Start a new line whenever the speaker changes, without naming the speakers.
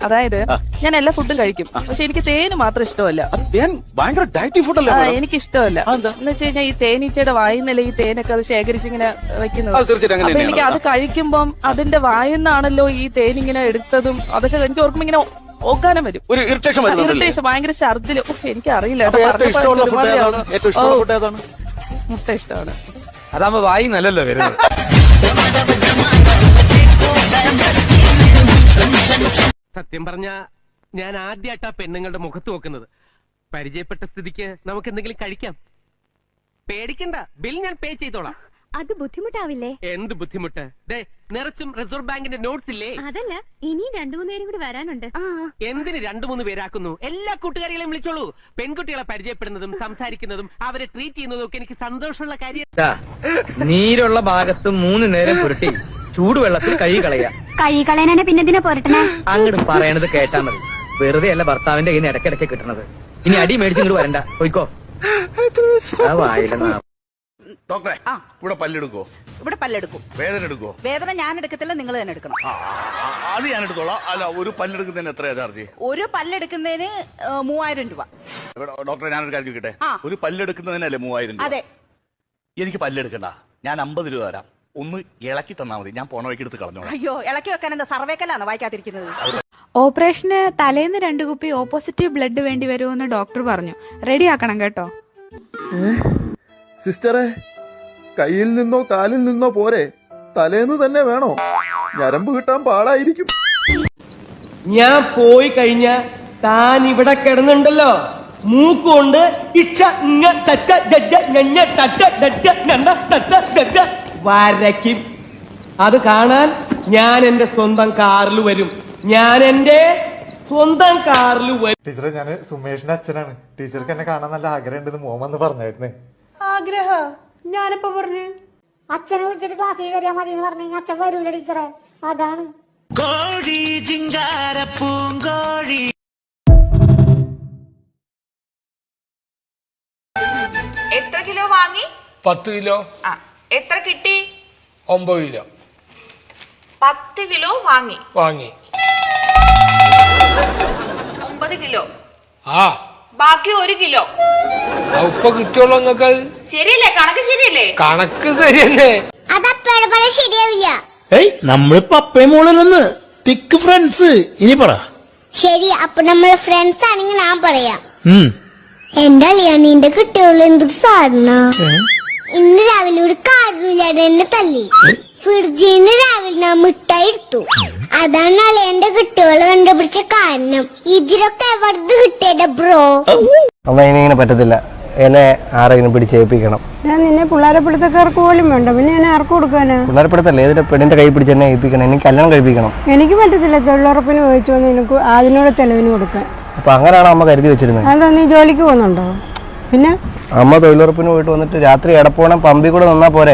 അതായത് ഞാൻ എല്ലാ ഫുഡും കഴിക്കും, പക്ഷെ എനിക്ക് തേന് മാത്രം ഇഷ്ടമല്ല.
ഭയങ്കര ഡയറ്റി ഫുഡല്ലേ?
എനിക്ക് ഇഷ്ടമല്ല. എന്ന് വെച്ച് കഴിഞ്ഞാൽ ഈ തേനീച്ചയുടെ വായിന്നല്ലേ ഈ തേനൊക്കെ അത് ശേഖരിച്ച് ഇങ്ങനെ വെക്കുന്നത്. അപ്പൊ എനിക്ക് അത് കഴിക്കുമ്പം അതിന്റെ വായിന്നാണല്ലോ ഈ തേനിങ്ങനെ എടുത്തതും അതൊക്കെ എനിക്ക് ഓർക്കുമ്പോ ഇങ്ങനെ ഓക്കാനം വരും, ഒരു ഇറിറ്റേഷൻ, ഭയങ്കര ഛർദില്. എനിക്ക് അറിയില്ല. മുട്ട ഇഷ്ടമാണ്.
അതാകുമ്പോ വായി നല്ലല്ലോ വരുന്നത്.
സത്യം പറഞ്ഞ ഞാൻ ആദ്യമായിട്ടാ പെണ്ണുങ്ങളുടെ മുഖത്ത് നോക്കുന്നത്. പരിചയപ്പെട്ട സ്ഥിതിക്ക് നമുക്ക് എന്തെങ്കിലും കഴിക്കാം. പേടിക്കണ്ട, ബിൽ ഞാൻ പേ ചെയ്തോളാം.
അത് ബുദ്ധിമുട്ടാവില്ലേ?
എന്ത് ബുദ്ധിമുട്ട്? നിറച്ചും റിസർവ് ബാങ്കിന്റെ നോട്ട്സ് ഇല്ലേ?
അതല്ല, ഇനി 2-3 പേരും കൂടി വരാനുണ്ട്.
എന്തിന് 2-3 പേരാക്കുന്നു? എല്ലാ കൂട്ടുകാരികളെയും വിളിച്ചോളൂ. പെൺകുട്ടികളെ പരിചയപ്പെടുന്നതും സംസാരിക്കുന്നതും അവരെ ട്രീറ്റ് ചെയ്യുന്നതും ഒക്കെ എനിക്ക് സന്തോഷമുള്ള കാര്യം.
നീരുള്ള ഭാഗത്ത് 3 നേരം പുരട്ടി ചൂടുവെള്ളത്തിൽ കഴുകി കളയാ.
കഴുകി കളയാനെ പിന്നെന്തിനാ പോരട്ടണേ?
അങ്ങോട്ട് പറയണത് കേട്ടാ മതി. വെറുതെ അല്ല ഭർത്താവിന്റെ കയ്യിൽ നിന്ന് ഇടയ്ക്കിടയ്ക്ക് കിട്ടണത്. ഇനി അടി മേടിച്ചിങ്ങോട്ട് വരണ്ട, പോയിക്കോ.
ഡോക്ടറെ, ഇവിടെ പല്ലെടുക്കോ?
ഇവിടെ പല്ലെടുക്കും.
വേദന എടുക്കോ?
വേദന ഞാൻ എടുക്കത്തില്ല, നിങ്ങൾ തന്നെ എടുക്കണം.
അത് ഞാൻ എടുത്തോളാം. അല്ല, ഒരു പല്ലെടുക്കുന്നതിന് എത്രയാ ചാർജ്?
ഒരു പല്ലെടുക്കുന്നതിന് 3000 രൂപ.
ഡോക്ടറെ, ഞാനൊരു കാര്യം ചോദിക്കട്ടെ? ഒരു പല്ലെടുക്കുന്നതിനല്ലേ 3000 രൂപ?
അതെ.
എനിക്ക് പല്ലെടുക്കണ്ട, ഞാൻ 50 രൂപ തരാം. ഒന്ന് ഇളക്കി തന്നാ മതി, ഞാൻ പോണ വഴിക്ക് എടുത്ത് കളഞ്ഞോളാം.
അയ്യോ, ഇളക്കി വെക്കാൻ എന്താ സർവേക്കല്ലാണോ വായിക്കാതിരിക്കുന്നത്?
ഓപ്പറേഷന് തലേന്ന് 2 കുപ്പി ഓപ്പോസിറ്റീവ് ബ്ലഡ് വേണ്ടി വരുമെന്ന് ഡോക്ടർ പറഞ്ഞു. റെഡി ആക്കണം കേട്ടോ.
സിസ്റ്ററെ, കയ്യിൽ നിന്നോ കാലിൽ നിന്നോ പോരെ, തലേന്ന് തന്നെ വേണോ? ഞരമ്പ് കിട്ടാൻ പാടായിരിക്കും.
ഞാൻ പോയി കഴിഞ്ഞ താൻ ഇവിടെ കിടന്നുണ്ടല്ലോ, മൂക്കുകൊണ്ട് വരയ്ക്കും. അത് കാണാൻ ഞാൻ എന്റെ സ്വന്തം കാറിൽ വരും.
ടീച്ചറെ, ഞാൻ സുമേഷിന്റെ അച്ഛനാണ്. ടീച്ചർക്ക് എന്നെ കാണാൻ നല്ല ആഗ്രഹം ഉണ്ടെന്ന് മോമെന്ന് പറഞ്ഞായിരുന്നേ.
ആഗ്രഹം ഞാനിപ്പോ പറഞ്ഞു.
അച്ഛനെ വിളിച്ചിട്ട് ക്ലാസ്സിൽ കയറിയാൽ മതി എന്ന് പറഞ്ഞു. അച്ഛൻ വരൂല ടീച്ചറെ, അതാണ്.
എത്ര കിലോ വാങ്ങി?
10 കിലോ.
എത്ര കിട്ടി?
9 കിലോ.
10 കിലോ വാങ്ങി.
9
കിലോ.
ബാക്കി
1 കിലോ.
ഇപ്പൊ കിട്ടുള്ളൂ നിങ്ങൾക്ക്.
ശരിയല്ലേ? കണക്ക് ശരിയല്ലേ?
കണക്ക് ശരി തന്നെ.
ശരിയാവില്ല.
നമ്മളിപ്പോ അപ്പേ മോളല്ലെന്ന് തിക്ക് ഫ്രണ്ട്സ്. ഇനി പറ.
ശരി, അപ്പൊ നമ്മള് ഫ്രണ്ട്സ് ആണെങ്കിൽ ഞാൻ പറയാം. എന്റെ അളിയാണിന്റെ കുട്ടികള് എന്തൊരു സാധന. ഇന്ന് രാവിലെ ഒരു കാറില്ലാതെ എന്നെ തല്ലി. ഫ്രിഡ്ജിന്ന് രാവിലെ ഞാൻ മിഠായി എടുത്തു. അതാണ് അളിയന്റെ കുട്ടികള് കണ്ടുപിടിച്ച കാരണം. ഇതിലൊക്കെ എവിടെ കിട്ടിയത് ബ്രോ?
അമ്മ, ഇനിങ്ങനെ പറ്റത്തില്ല. എന്നെ ആരെങ്കിലും പിടിച്ചേൽപ്പിക്കണം.
ഞാൻ നിന്നെ പിള്ളേരെ പിടുത്തക്കാർക്ക് പോലും വേണ്ട, പിന്നെ ഞാൻ ആർക്ക് കൊടുക്കാനാ?
പിള്ളേരെ പിടുത്തല്ലേ, ഏതിന്റെ പെണ്ണിന്റെ കൈ പിടിച്ച് എന്നെ ഏൽപ്പിക്കണം. എനിക്ക് കല്യാണം കഴിപ്പിക്കണം.
എനിക്ക് പറ്റത്തില്ല. തൊഴിലുറപ്പിന് ചോദിച്ചു വന്ന് എനിക്ക് അതിനോട് തെളിവിന് കൊടുക്കാൻ.
അപ്പൊ അങ്ങനെയാണോ അമ്മ കരുതി വെച്ചിരുന്നത്?
അതാ, നീ ജോലിക്ക് പോകുന്നുണ്ടോ? പിന്നെ
അമ്മ തൊഴിലുറപ്പിന് പോയിട്ട് വന്നിട്ട് രാത്രി എടപ്പോണം പമ്പി കൂടെ നിന്നാ പോരെ?